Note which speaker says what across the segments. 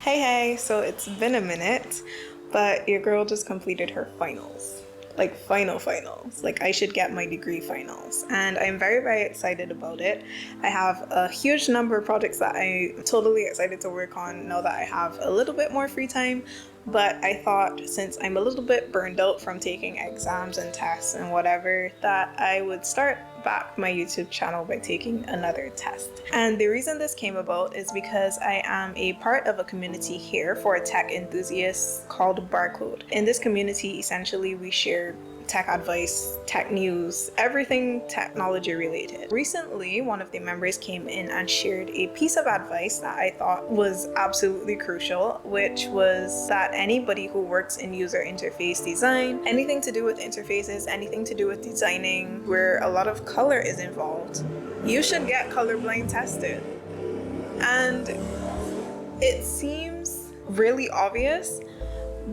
Speaker 1: Hey, so it's been a minute, but your girl just completed her finals. Like finals. Like I should get my degree finals. And I'm very excited about it. I have a huge number of projects that I'm totally excited to work on now that I have a little bit more free time. But I thought since I'm a little bit burned out from taking exams and tests and whatever, that I would start back my YouTube channel by taking another test. And the reason this came about is because I am a part of a community here for tech enthusiasts called Barcode. In this community, essentially we share tech advice, tech news, everything technology related. Recently, one of the members came in and shared a piece of advice that I thought was absolutely crucial, which was that anybody who works in user interface design, anything to do with interfaces, anything to do with designing where a lot of color is involved, you should get colorblind tested. And it seems really obvious,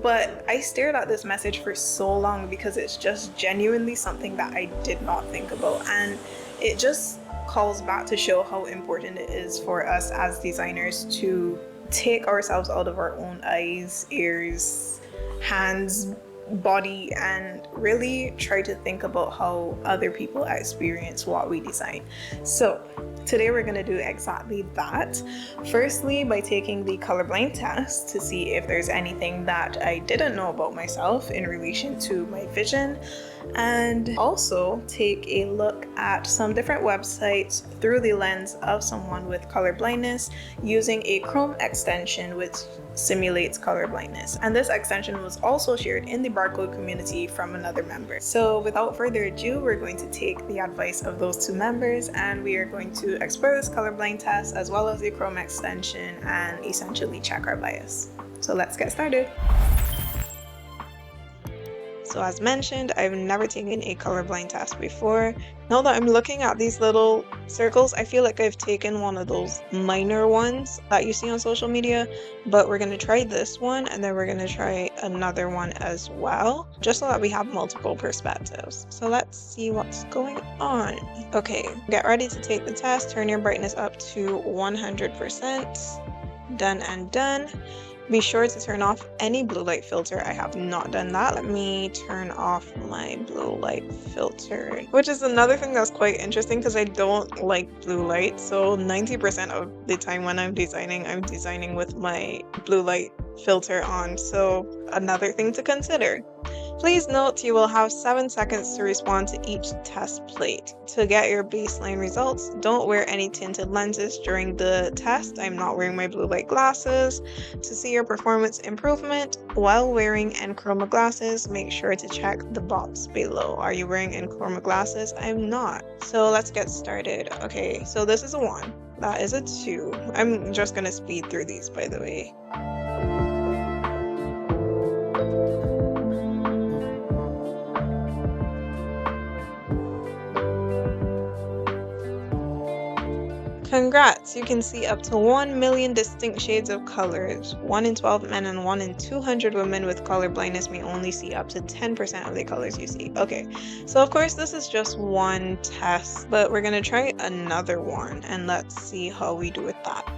Speaker 1: but I stared at this message for so long because it's just genuinely something that I did not think about, and it just calls back to show how important it is for us as designers to take ourselves out of our own eyes, ears, hands, body, and really try to think about how other people experience what we design. So today we're going to do exactly that. Firstly, by taking the colorblind test to see if there's anything that I didn't know about myself in relation to my vision, and also take a look at some different websites through the lens of someone with colorblindness using a Chrome extension which simulates colorblindness. And this extension was also shared in the Barcode community from another member. So without further ado, we're going to take the advice of those two members and we are going to explore this colorblind test as well as the Chrome extension and essentially check our bias. So let's get started. So as mentioned, I've never taken a colorblind test before. Now that I'm looking at these little circles, I feel like I've taken one of those minor ones that you see on social media, but we're going to try this one and then we're going to try another one as well, just so that we have multiple perspectives. So let's see what's going on. Okay, get ready to take the test. Turn your brightness up to 100%. Done and done. Be sure to turn off any blue light filter. I have not done that. Let me turn off my blue light filter, which is another thing that's quite interesting because I don't like blue light. So 90% of the time when I'm designing with my blue light filter on. So another thing to consider. Please note you will have 7 seconds to respond to each test plate. To get your baseline results, don't wear any tinted lenses during the test. I'm not wearing my blue light glasses. To see your performance improvement while wearing Enchroma glasses, make sure to check the box below. Are you wearing Enchroma glasses? I'm not. So let's get started. Okay, so this is a 1. That is a 2. I'm just gonna speed through these, by the way. Congrats! You can see up to 1 million distinct shades of colors. 1 in 12 men and 1 in 200 women with color blindness may only see up to 10% of the colors you see. Okay, so of course this is just one test, but we're gonna try another one and let's see how we do with that.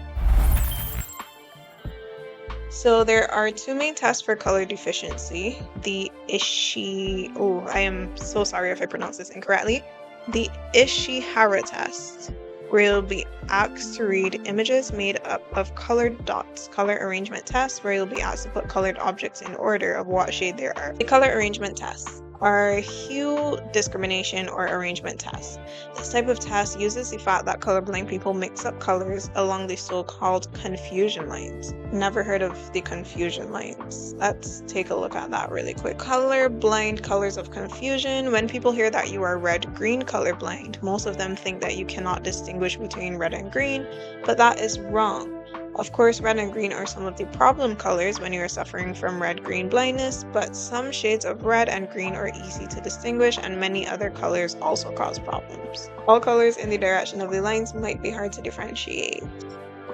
Speaker 1: So there are 2 main tests for color deficiency. The I am so sorry if I pronounce this incorrectly. The Ishihara test, where you'll be asked to read images made up of colored dots. Color arrangement tests, where you'll be asked to put colored objects in order of what shade there are. The color arrangement tests are hue discrimination or arrangement tests. This type of test uses the fact that colorblind people mix up colors along the so-called confusion lines. Never heard of the confusion lines. Let's take a look at that really quick. Colorblind colors of confusion. When people hear that you are red-green colorblind, most of them think that you cannot distinguish between red and green, but that is wrong. Of course, red and green are some of the problem colors when you are suffering from red-green blindness, but some shades of red and green are easy to distinguish and many other colors also cause problems. All colors in the direction of the lines might be hard to differentiate.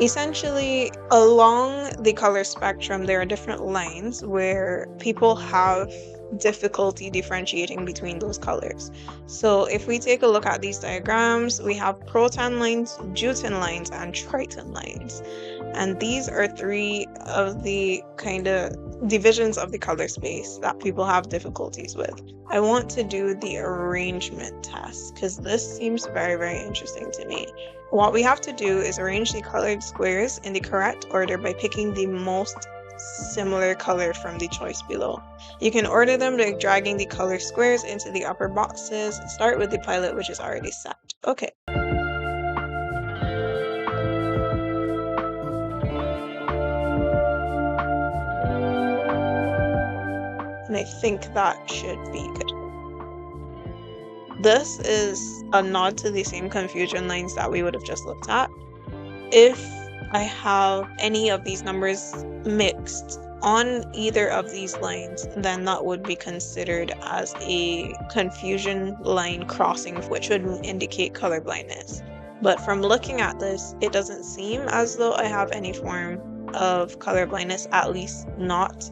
Speaker 1: Essentially, along the color spectrum, there are different lines where people have difficulty differentiating between those colors. So if we take a look at these diagrams, we have proton lines, deuterium lines, and triton lines. And these are three of the kind of divisions of the color space that people have difficulties with. I want to do the arrangement test because this seems very, very interesting to me. What we have to do is arrange the colored squares in the correct order by picking the most similar color from the choice below. You can order them by dragging the color squares into the upper boxes. Start with the pilot, which is already set. Okay. And I think that should be good. This is a nod to the same confusion lines that we would have just looked at. If I have any of these numbers mixed on either of these lines, then that would be considered as a confusion line crossing, which would indicate colorblindness. But from looking at this, it doesn't seem as though I have any form of colorblindness, at least not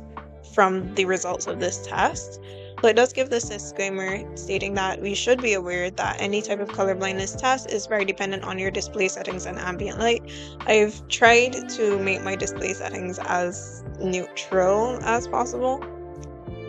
Speaker 1: from the results of this test. So it does give this disclaimer stating that we should be aware that any type of colorblindness test is very dependent on your display settings and ambient light. I've tried to make my display settings as neutral as possible.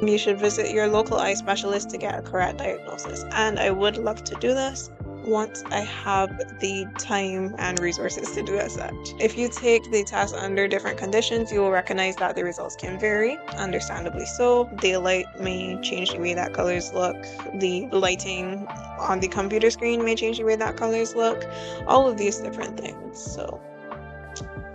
Speaker 1: You should visit your local eye specialist to get a correct diagnosis, and I would love to do this once I have the time and resources to do as such. If you take the test under different conditions, you will recognize that the results can vary, understandably so. Daylight may change the way that colors look, the lighting on the computer screen may change the way that colors look, all of these different things. So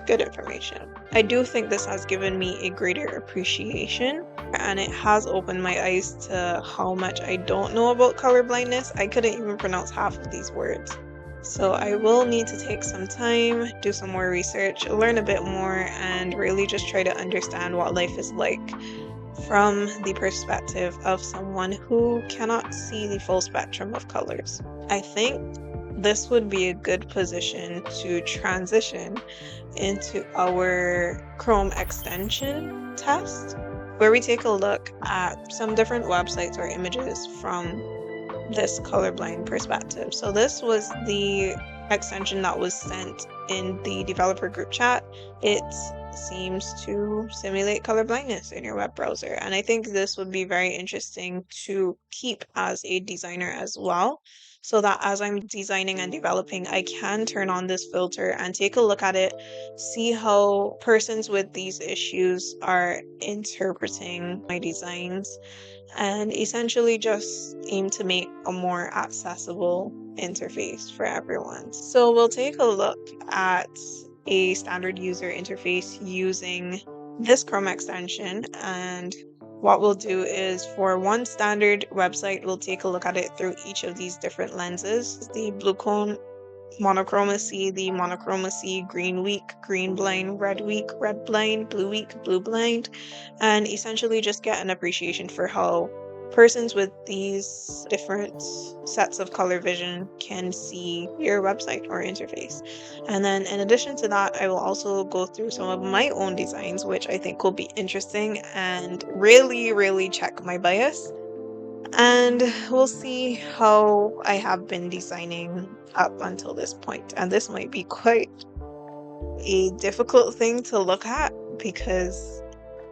Speaker 1: good information. I do think this has given me a greater appreciation, and it has opened my eyes to how much I don't know about colorblindness. I couldn't even pronounce half of these words. So I will need to take some time, do some more research, learn a bit more, and really just try to understand what life is like from the perspective of someone who cannot see the full spectrum of colors. I think this would be a good position to transition into our Chrome extension test, where we take a look at some different websites or images from this colorblind perspective. So this was the extension that was sent in the developer group chat. It seems to simulate colorblindness in your web browser, and I think this would be very interesting to keep as a designer as well, so that as I'm designing and developing, I can turn on this filter and take a look at it, see how persons with these issues are interpreting my designs, and essentially just aim to make a more accessible interface for everyone. So we'll take a look at a standard user interface using this Chrome extension, and what we'll do is for one standard website, we'll take a look at it through each of these different lenses: the blue cone monochromacy, the monochromacy, green weak, green blind, red weak, red blind, blue weak, blue blind, and essentially just get an appreciation for how persons with these different sets of color vision can see your website or interface. And then in addition to that, I will also go through some of my own designs, which I think will be interesting and really check my bias. And we'll see how I have been designing up until this point. And this might be quite a difficult thing to look at because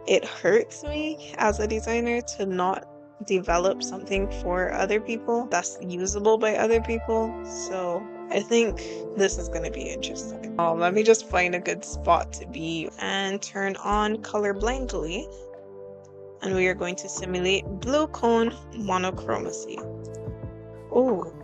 Speaker 1: it hurts me as a designer to not develop something for other people that's usable by other people. So I think this is going to be interesting. Let me just find a good spot to be and turn on colorblindly. And we are going to simulate blue cone monochromacy. Oh,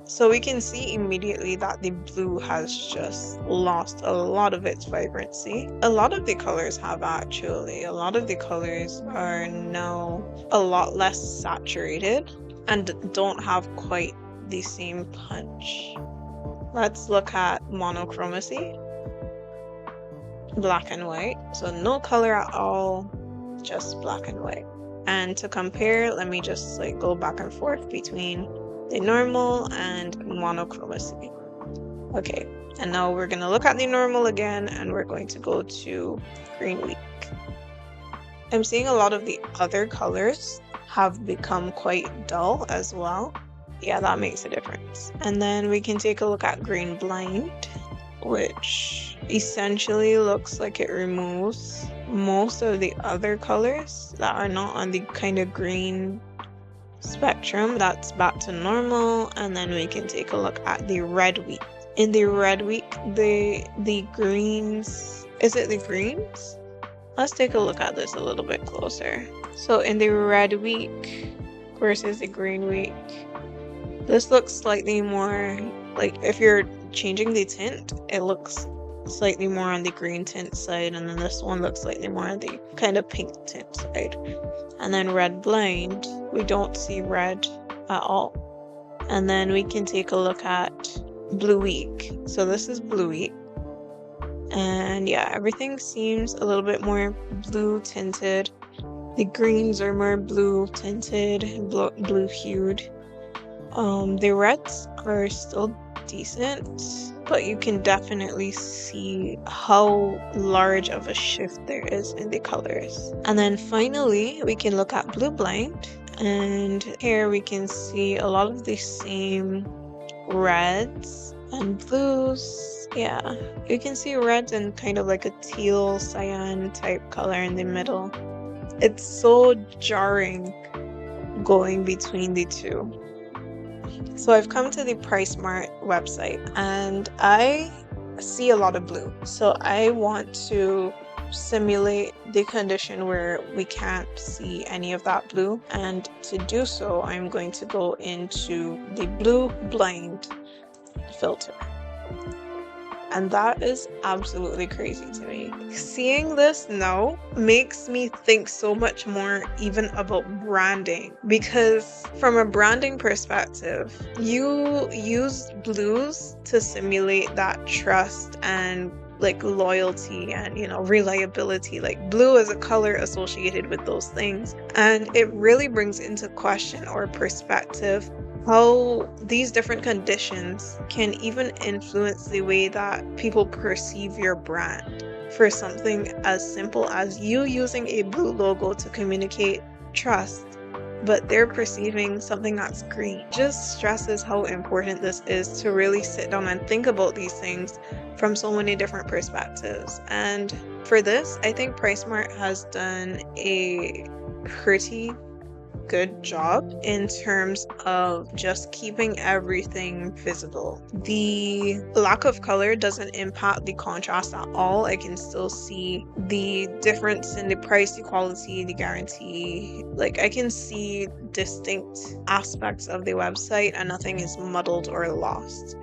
Speaker 1: so we can see immediately that the blue has just lost a lot of its vibrancy. A lot of the colors have actually. A lot of the colors are now a lot less saturated and don't have quite the same punch. Let's look at monochromacy. Black and white. So no color at all, just black and white. And to compare, let me just go back and forth between the normal and monochromacy. Okay, and now we're going to look at the normal again, and we're going to go to green weak. I'm seeing a lot of the other colors have become quite dull as well. Yeah, that makes a difference. And then we can take a look at green blind, which essentially looks like it removes most of the other colors that are not on the kind of green spectrum. That's back to normal. And then we can take a look at the red week. In the red week, the greens, is it the greens? Let's take a look at this a little bit closer. So in the red week versus the green week, this looks slightly more, like if you're changing the tint, it looks slightly more on the green tint side, and then this one looks slightly more on the kind of pink tint side. And then red blind, we don't see red at all. And then we can take a look at blue week. So this is blue week. And yeah, everything seems a little bit more blue tinted. The greens are more blue tinted, blue hued. The reds are still decent, but you can definitely see how large of a shift there is in the colors. And then finally, we can look at blue blind, and here we can see a lot of the same reds and blues. Yeah, you can see reds and kind of like a teal cyan type color in the middle. It's so jarring going between the two. So I've come to the PriceSmart website and I see a lot of blue. So I want to simulate the condition where we can't see any of that blue. And to do so, I'm going to go into the blue blind filter. And that is absolutely crazy to me. Seeing this now makes me think so much more even about branding, because from a branding perspective, you use blues to simulate that trust and like loyalty and, you know, reliability. Like blue is a color associated with those things. And it really brings into question or perspective how these different conditions can even influence the way that people perceive your brand. For something as simple as you using a blue logo to communicate trust, but they're perceiving something that's green. Just stresses how important this is to really sit down and think about these things from so many different perspectives. And for this, I think PriceSmart has done a pretty good job in terms of just keeping everything visible. The lack of color doesn't impact the contrast at all. I can still see the difference in the price, the quality, the guarantee. Like I can see distinct aspects of the website and nothing is muddled or lost.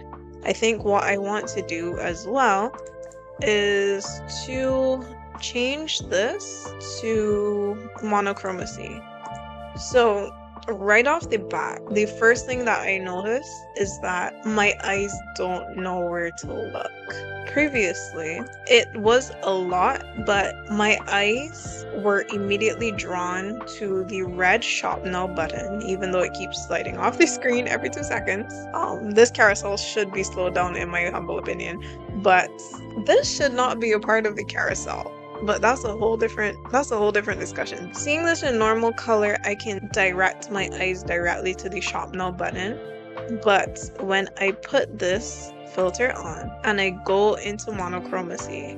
Speaker 1: I think what I want to do as well is to change this to monochromacy. So right off the bat, the first thing that I noticed is that my eyes don't know where to look. Previously, it was a lot, but my eyes were immediately drawn to the red Shop Now button, even though it keeps sliding off the screen every 2 seconds. This carousel should be slowed down in my humble opinion, but this should not be a part of the carousel. But that's a whole different discussion. Seeing this in normal color, I can direct my eyes directly to the Shop Now button. But when I put this filter on and I go into monochromacy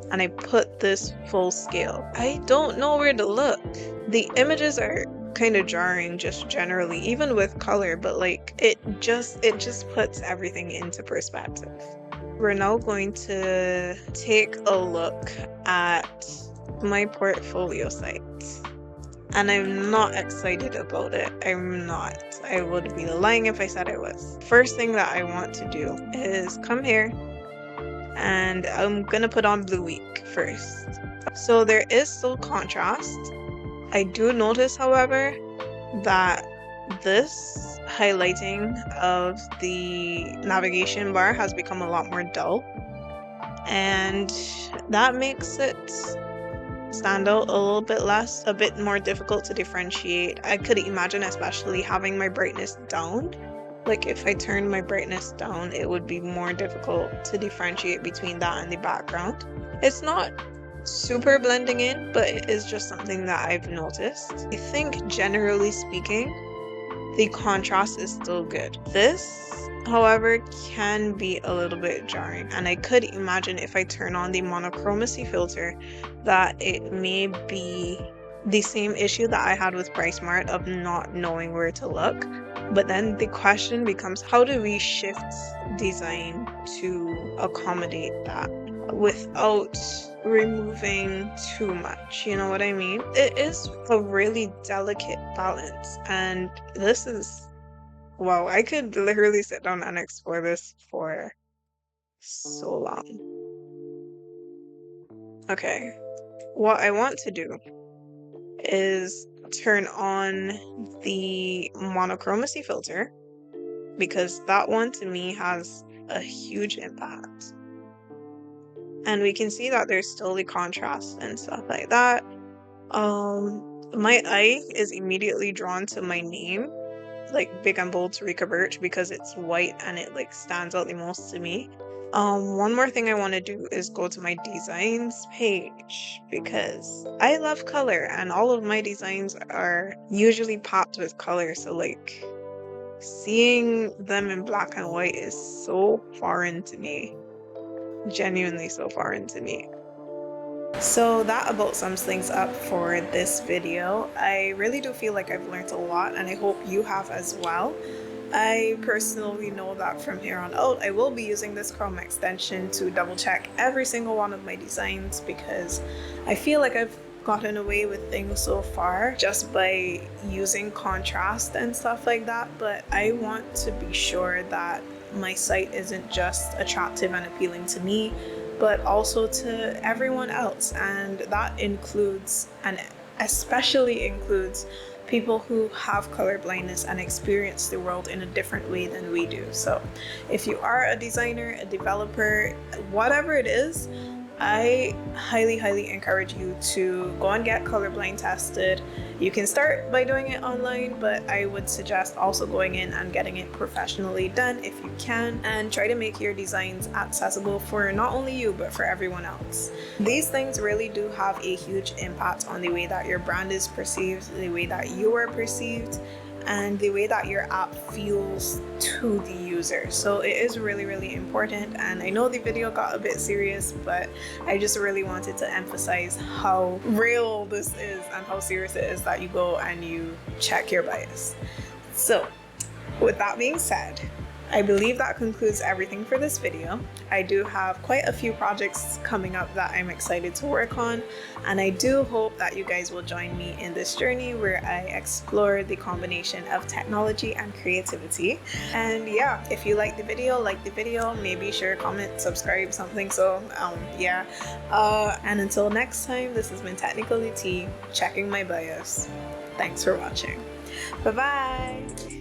Speaker 1: and I put this full scale, I don't know where to look. The images are kind of jarring just generally, even with color, but like it just puts everything into perspective. We're now going to take a look at my portfolio site. And I'm not excited about it. I'm not. I would be lying if I said I was. First thing that I want to do is come here and I'm gonna put on Blue Week first. So there is still contrast. I do notice, however, that this highlighting of the navigation bar has become a lot more dull, and that makes it stand out a little bit less, a bit more difficult to differentiate. I could imagine especially having my brightness down. Like if I turned my brightness down, it would be more difficult to differentiate between that and the background. It's not super blending in, but it is just something that I've noticed. I think generally speaking, the contrast is still good. This, however, can be a little bit jarring, and I could imagine if I turn on the monochromacy filter that it may be the same issue that I had with PriceSmart of not knowing where to look. But then the question becomes, how do we shift design to accommodate that without removing too much? You know what I mean? It is a really delicate balance, and this is, wow, I could literally sit down and explore this for so long. Okay, what I want to do is turn on the monochromacy filter, because that one to me has a huge impact. And we can see that there's still the contrast and stuff like that. My eye is immediately drawn to my name, like big and bold Tarika Birch, because it's white and it like stands out the most to me. One more thing I want to do is go to my designs page, because I love color and all of my designs are usually popped with color. So like seeing them in black and white is so foreign to me. Genuinely so foreign to me. So that about sums things up for this video. I really do feel like I've learned a lot, and I hope you have as well. I personally know that from here on out, I will be using this Chrome extension to double check every single one of my designs, because I feel like I've gotten away with things so far just by using contrast and stuff like that. But I want to be sure that my site isn't just attractive and appealing to me, but also to everyone else. And that includes, and especially includes, people who have color blindness and experience the world in a different way than we do. So if you are a designer, a developer, whatever it is, I highly encourage you to go and get colorblind tested. You can start by doing it online, but I would suggest also going in and getting it professionally done if you can, and try to make your designs accessible for not only you but for everyone else. These things really do have a huge impact on the way that your brand is perceived, the way that you are perceived, and the way that your app feels to the user. So it is really important, and I know the video got a bit serious, but I just really wanted to emphasize how real this is and how serious it is that you go and you check your bias. So with that being said, I believe that concludes everything for this video. I do have quite a few projects coming up that I'm excited to work on, and I do hope that you guys will join me in this journey where I explore the combination of technology and creativity. And yeah, if you like the video, maybe share, comment, subscribe, something. So yeah, and until next time, this has been Technically T, checking my bias. Thanks for watching. Bye bye.